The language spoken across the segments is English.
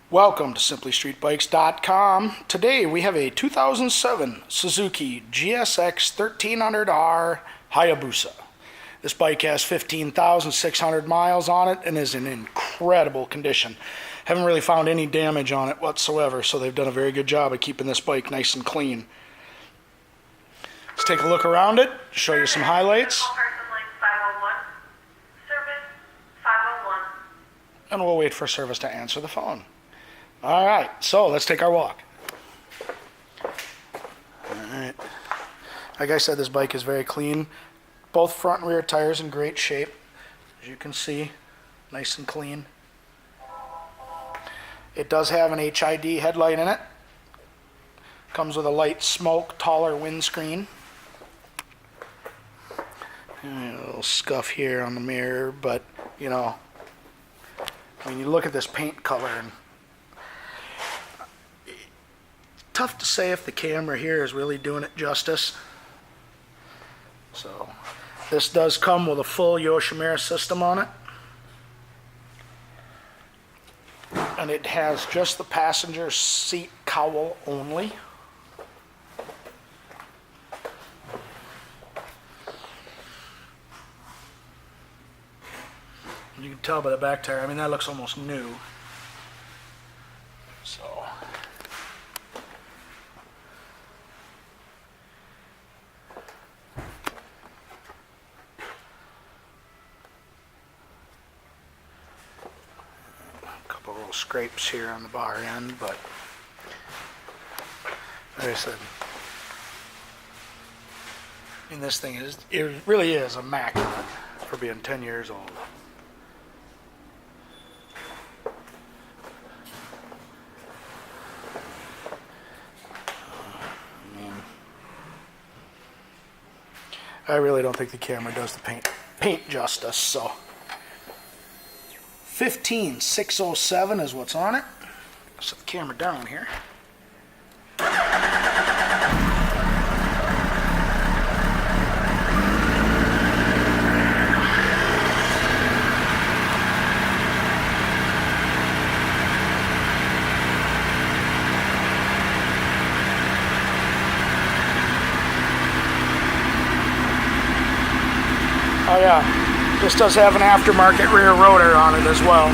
Welcome to simplystreetbikes.com. Today we have a 2007 Suzuki GSX1300R Hayabusa. This bike has 15,600 miles on it and is in incredible condition. Haven't really found any damage on it whatsoever, so they've done a very good job of keeping this bike nice and clean. Let's take a look around it, show you some highlights. And we'll wait for service to answer the phone. Alright, so let's take our walk. Alright. Like I said, this bike is very clean. Both front and rear tires in great shape. As you can see, nice and clean. It does have an HID headlight in it. Comes with a light smoke, taller windscreen. And a little scuff here on the mirror, but you know, I mean, you look at this paint color and tough to say if the camera here is really doing it justice. So this does come with a full Yoshimura system on it. And it has just the passenger seat cowl only. You can tell by the back tire, I mean, that looks almost new. So a couple little scrapes here on the bar end, but like I said, I mean, this thing is, it really is immaculate for being 10 years old. I really don't think the camera does the paint justice, so 15607 is what's on it. Set the camera down here. Oh yeah, this does have an aftermarket rear rotor on it as well.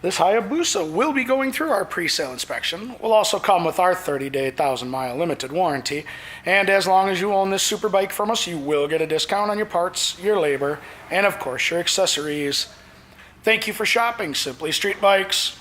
This Hayabusa will be going through our pre-sale inspection. Will also come with our 30-day, 1,000-mile limited warranty. And as long as you own this super bike from us, you will get a discount on your parts, your labor, and of course your accessories. Thank you for shopping Simply Street Bikes.